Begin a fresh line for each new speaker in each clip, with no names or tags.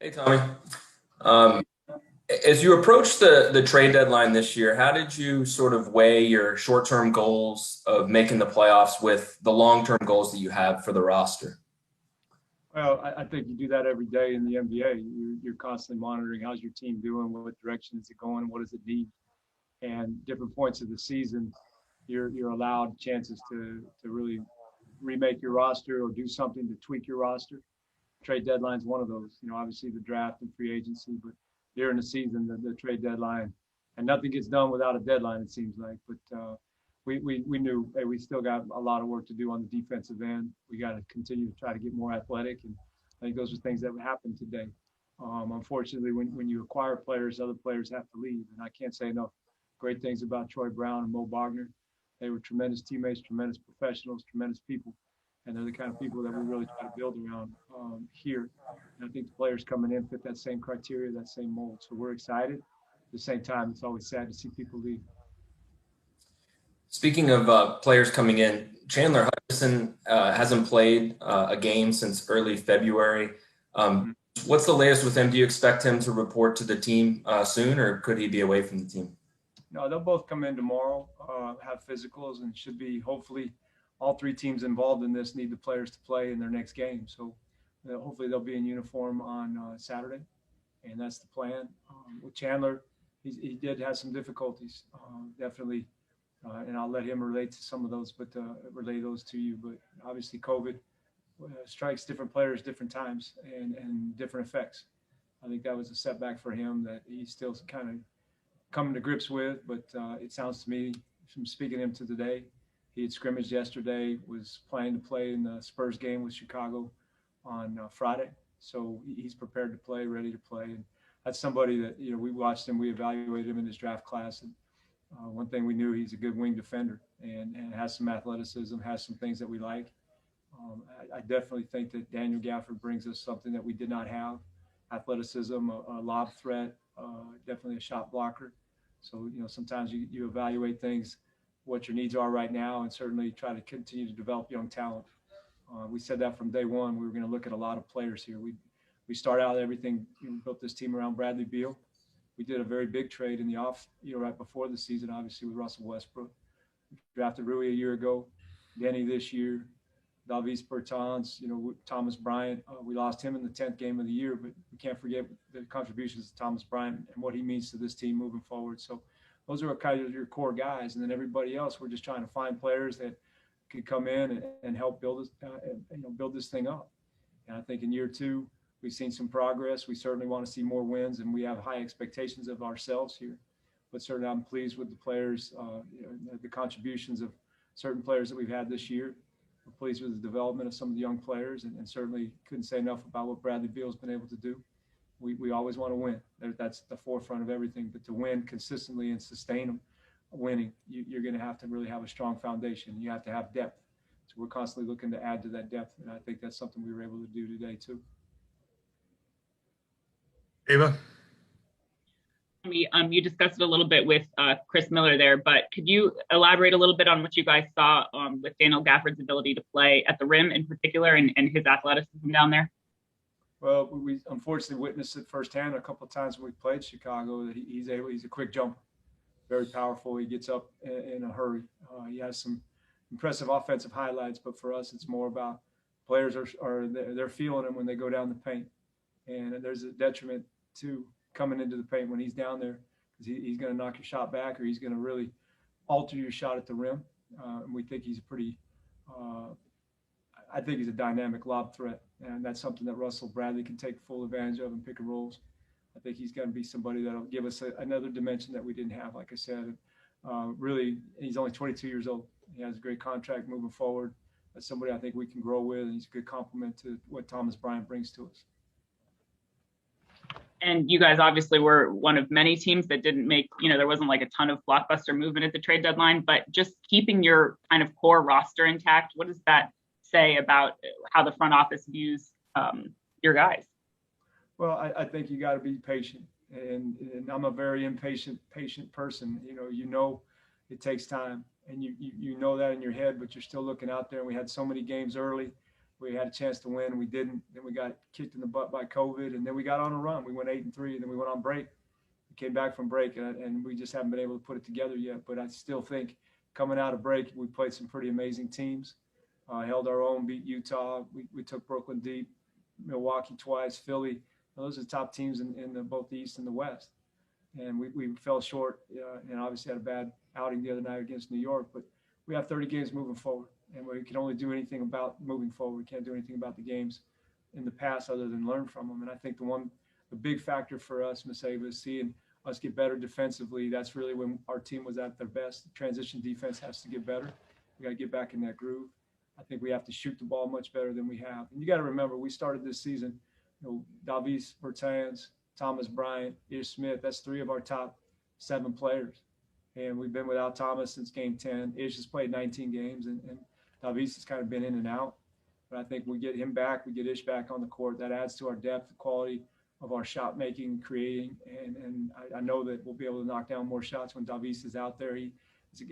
Hey, Tommy. Um, as you approach the trade deadline this year, how did you sort of weigh your short-term goals of making the playoffs with the long-term goals that you have for the roster?
Well, I think you do that every day in the NBA. You're constantly monitoring how's your team doing, what direction is it going, what does it need, and different points of the season, you're allowed chances to really remake your roster or do something to tweak your roster. Trade deadline is one of those. Obviously the draft and free agency, but during the season, the trade deadline, and nothing gets done without a deadline. It seems like, but we knew, hey, we still got a lot of work to do on the defensive end. We got to continue to try to get more athletic, and I think those are things that happened today. Unfortunately, when you acquire players, other players have to leave, and I can't say enough great things about Troy Brown and Mo Wagner. They were tremendous teammates, tremendous professionals, tremendous people, and they're the kind of people that we really try to build around here. And I think the players coming in fit that same criteria, that same mold. So we're excited. At the same time, it's always sad to see people leave.
Speaking of players coming in, Chandler Hutchison hasn't played a game since early February.
Mhm.
What's the latest with him? Do you expect him to report to the team soon, or could he be away from the team?
No, they'll both come in tomorrow, have physicals, and should be hopefully all three teams involved in this need the players to play in their next game. So hopefully they'll be in uniform on Saturday, and that's the plan. With Chandler, he did have some difficulties, definitely, and I'll let him relate to some of those, but relay those to you. But obviously, COVID strikes different players different times and different effects. I think that was a setback for him that he's still kind of coming to grips with. But it sounds to me, from speaking to him to today, he had scrimmaged yesterday, was planning to play in the Spurs game with Chicago on Friday. So he's prepared to play, ready to play. And that's somebody that, we watched him, we evaluated him in his draft class. And one thing we knew, he's a good wing defender and has some athleticism, has some things that we like. I definitely think that Daniel Gafford brings us something that we did not have: athleticism, a lob threat, definitely a shot blocker. So sometimes you evaluate things, what your needs are right now, and certainly try to continue to develop young talent. We said that from day one. We were going to look at a lot of players here. We start out everything. We built this team around Bradley Beal. We did a very big trade in the off, right before the season, obviously with Russell Westbrook. We drafted Rui a year ago, Denny this year, Davis Bertans, Thomas Bryant. We lost him in the 10th game of the year, but we can't forget the contributions of Thomas Bryant and what he means to this team moving forward. So those are kind of your core guys. And then everybody else, we're just trying to find players that could come in and help build this thing up. And I think in year two, we've seen some progress. We certainly want to see more wins, and we have high expectations of ourselves here. But certainly, I'm pleased with the players, the contributions of certain players that we've had this year. We're pleased with the development of some of the young players, and certainly couldn't say enough about what Bradley Beal's been able to do. We always want to win. That's the forefront of everything. But to win consistently and sustain winning, you're going to have to really have a strong foundation. You have to have depth. So we're constantly looking to add to that depth, and I think that's something we were able to do today too.
Ava?
You discussed it a little bit with Chris Miller there, but could you elaborate a little bit on what you guys saw with Daniel Gafford's ability to play at the rim in particular and his athleticism down there?
Well, we unfortunately witnessed it firsthand a couple of times when we played Chicago. That he's a quick jumper, very powerful. He gets up in a hurry. He has some impressive offensive highlights, but for us, it's more about players they're feeling him when they go down the paint, and there's a detriment to coming into the paint when he's down there, because he's going to knock your shot back, or he's going to really alter your shot at the rim. And we think he's I think he's a dynamic lob threat, and that's something that Russell Bradley can take full advantage of in pick and rolls. I think he's going to be somebody that'll give us another dimension that we didn't have, like I said. Really, he's only 22 years old. He has a great contract moving forward. That's somebody I think we can grow with, and he's a good complement to what Thomas Bryant brings to us.
And you guys obviously were one of many teams that didn't make, there wasn't like a ton of blockbuster movement at the trade deadline, but just keeping your kind of core roster intact, what does that say about how the front office views your guys?
Well, I think you got to be patient, and I'm a very patient person. It takes time, and you know that in your head, but you're still looking out there. And we had so many games early, We had a chance to win, we didn't. Then we got kicked in the butt by COVID, and then we got on a run. We went 8-3, and then we went on break. We came back from break, and we just haven't been able to put it together yet. But I still think coming out of break, we played some pretty amazing teams. Held our own, beat Utah. We took Brooklyn deep, Milwaukee twice, Philly. Those are the top teams in both the East and the West. And we fell short, and obviously had a bad outing the other night against New York. But we have 30 games moving forward, and we can only do anything about moving forward. We can't do anything about the games in the past other than learn from them. And I think the big factor for us, Maseva, is seeing us get better defensively. That's really when our team was at their best. The transition defense has to get better. We got to get back in that groove. I think we have to shoot the ball much better than we have. And you got to remember, we started this season, Davis Bertans, Thomas Bryant, Ish Smith. That's 3 of our top 7 players. And we've been without Thomas since game 10. Ish has played 19 games, and Davis has kind of been in and out. But I think we get him back, we get Ish back on the court. That adds to our depth, the quality of our shot making, creating. And I know that we'll be able to knock down more shots when Davis is out there. He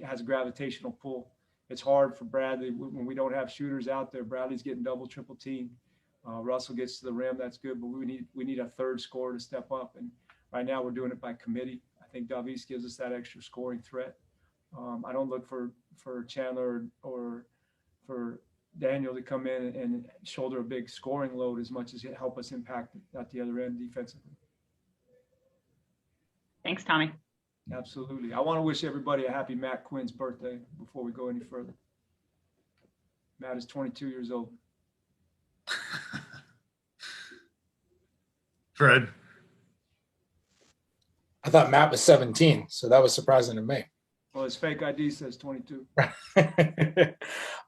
has a gravitational pull. It's hard for Bradley when we don't have shooters out there. Bradley's getting double, triple teamed. Russell gets to the rim, that's good, but we need a third scorer to step up. And right now we're doing it by committee. I think Davis gives us that extra scoring threat. I don't look for Chandler or for Daniel to come in and shoulder a big scoring load as much as help us impact at the other end defensively.
Thanks, Tommy.
Absolutely. I want to wish everybody a happy Matt Quinn's birthday before we go any further. Matt is 22 years old.
Fred.
I thought Matt was 17, so that was surprising to me.
Well, his fake ID says 22.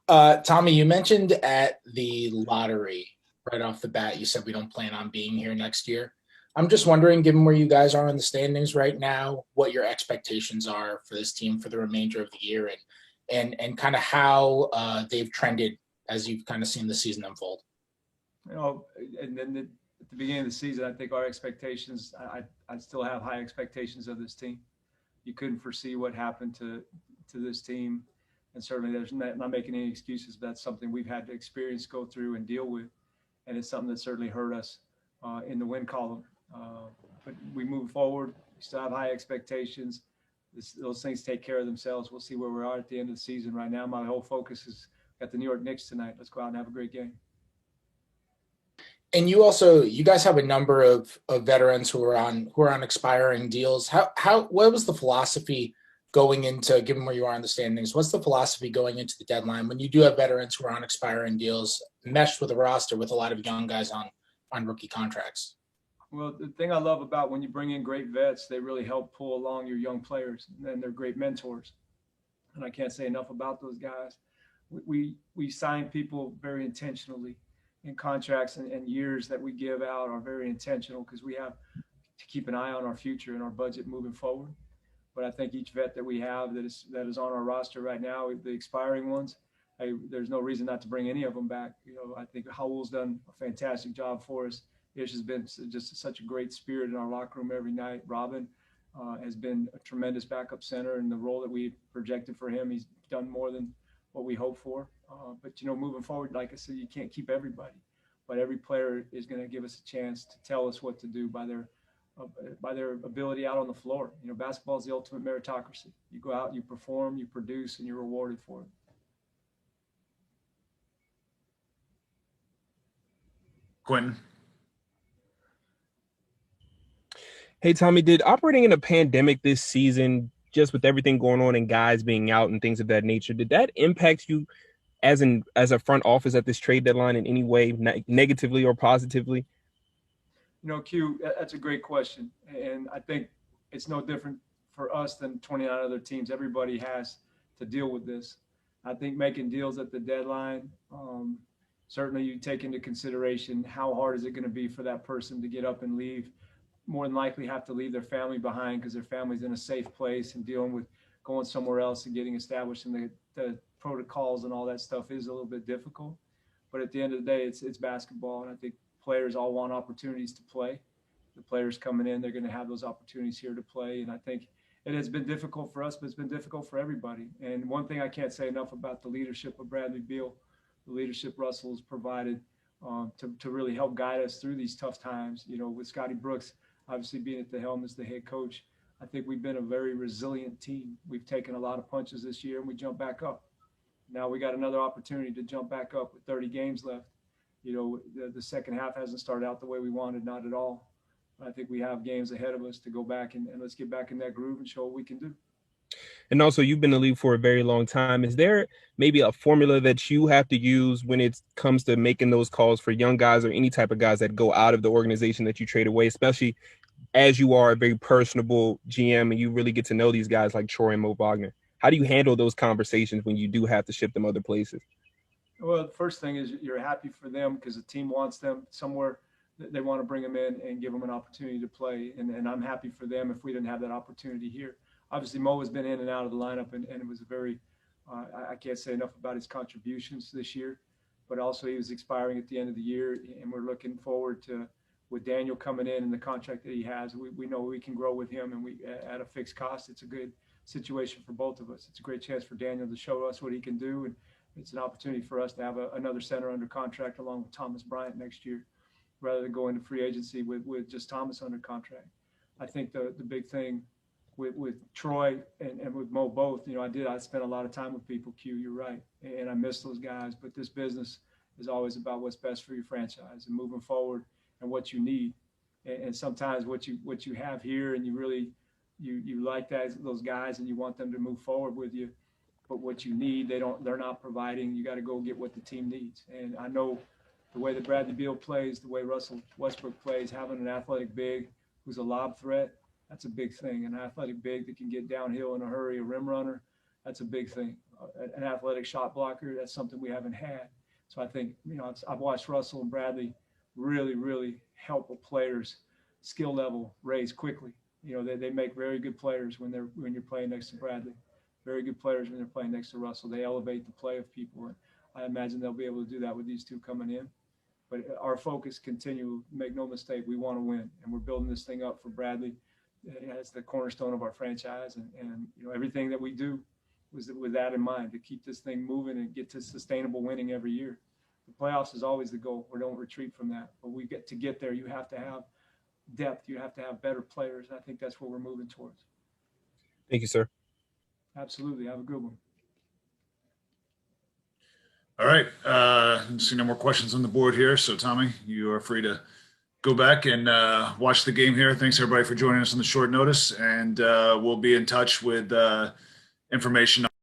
Tommy, you mentioned at the lottery right off the bat, you said we don't plan on being here next year. I'm just wondering, given where you guys are in the standings right now, what your expectations are for this team for the remainder of the year and kind of how they've trended as you've kind of seen the season unfold.
And then at the beginning of the season, I think our expectations, I still have high expectations of this team. You couldn't foresee what happened to this team. And certainly there's not making any excuses, but that's something we've had to experience, go through, and deal with. And it's something that certainly hurt us in the win column. But we move forward. We still have high expectations. Those things take care of themselves. We'll see where we are at the end of the season. Right now, my whole focus is at the New York Knicks tonight. Let's go out and have a great game.
And you guys have a number of veterans who are on expiring deals. What was the philosophy going into, given where you are in the standings, what's the philosophy going into the deadline when you do have veterans who are on expiring deals meshed with a roster with a lot of young guys on rookie contracts?
Well, the thing I love about when you bring in great vets, they really help pull along your young players, and they're great mentors. And I can't say enough about those guys. We sign people very intentionally, and contracts and years that we give out are very intentional because we have to keep an eye on our future and our budget moving forward. But I think each vet that we have that is on our roster right now, the expiring ones, there's no reason not to bring any of them back. I think Howell's done a fantastic job for us. Ish has been just such a great spirit in our locker room every night. Robin has been a tremendous backup center in the role that we projected for him. He's done more than what we hoped for. But moving forward, like I said, you can't keep everybody. But every player is going to give us a chance to tell us what to do by their ability out on the floor. Basketball is the ultimate meritocracy. You go out, you perform, you produce, and you're rewarded for it.
Quentin.
Hey, Tommy, did operating in a pandemic this season, just with everything going on and guys being out and things of that nature, did that impact you as a front office at this trade deadline in any way, negatively or positively?
Q, that's a great question. And I think it's no different for us than 29 other teams. Everybody has to deal with this. I think making deals at the deadline, certainly you take into consideration how hard is it going to be for that person to get up and leave. More than likely have to leave their family behind because their family's in a safe place, and dealing with going somewhere else and getting established in the protocols and all that stuff is a little bit difficult. But at the end of the day, it's basketball, and I think players all want opportunities to play. The players coming in, they're going to have those opportunities here to play, and I think it has been difficult for us, but it's been difficult for everybody. And one thing I can't say enough about the leadership of Bradley Beal, the leadership Russell has provided to really help guide us through these tough times. You know, with Scotty Brooks obviously being at the helm as the head coach, I think we've been a very resilient team. We've taken a lot of punches this year and we jumped back up. Now we got another opportunity to jump back up with 30 games left. You know, the second half hasn't started out the way we wanted, not at all. But I think we have games ahead of us to go back and let's get back in that groove and show what we can do.
And also, you've been in the league for a very long time. Is there maybe a formula that you have to use when it comes to making those calls for young guys or any type of guys that go out of the organization that you trade away, especially as you are a very personable GM and you really get to know these guys like Troy and Mo Wagner? How do you handle those conversations when you do have to ship them other places?
Well, the first thing is you're happy for them because the team wants them somewhere. They want to bring them in and give them an opportunity to play. And I'm happy for them if we didn't have that opportunity here. Obviously, Mo has been in and out of the lineup, and it was a very I can't say enough about his contributions this year, but also he was expiring at the end of the year, and we're looking forward to, with Daniel coming in and the contract that he has, we know we can grow with him, and we at a fixed cost. It's a good situation for both of us. It's a great chance for Daniel to show us what he can do, and it's an opportunity for us to have another center under contract along with Thomas Bryant next year, rather than go into free agency with just Thomas under contract. I think the big thing with Troy and with Mo both, you know, I spent a lot of time with people, Q, you're right, and I miss those guys, but this business is always about what's best for your franchise and moving forward and what you need. And sometimes what you have here, and you really you like those guys and you want them to move forward with you, but what you need, they're not providing. You got to go get what the team needs. And I know the way that Bradley Beal plays, the way Russell Westbrook plays, having an athletic big who's a lob threat, that's a big thing. An athletic big that can get downhill in a hurry, a rim runner, that's a big thing. An athletic shot blocker, that's something we haven't had. So I think, you know, I've watched Russell and Bradley really, really help a player's skill level raise quickly. You know, they make very good players when you're playing next to Bradley. Very good players when they're playing next to Russell. They elevate the play of people, and I imagine they'll be able to do that with these two coming in. But our focus continue, make no mistake, we want to win, and we're building this thing up for Bradley as the cornerstone of our franchise, and you know, everything that we do was with that in mind, to keep this thing moving and get to sustainable winning every year. The playoffs is always the goal. We don't retreat from that, but we get there. You have to have depth. You have to have better players. And I think that's what we're moving towards.
Thank you, sir.
Absolutely. Have a good one.
All right. I see no more questions on the board here. So, Tommy, you are free to go back and watch the game here. Thanks, everybody, for joining us on the short notice. And we'll be in touch with information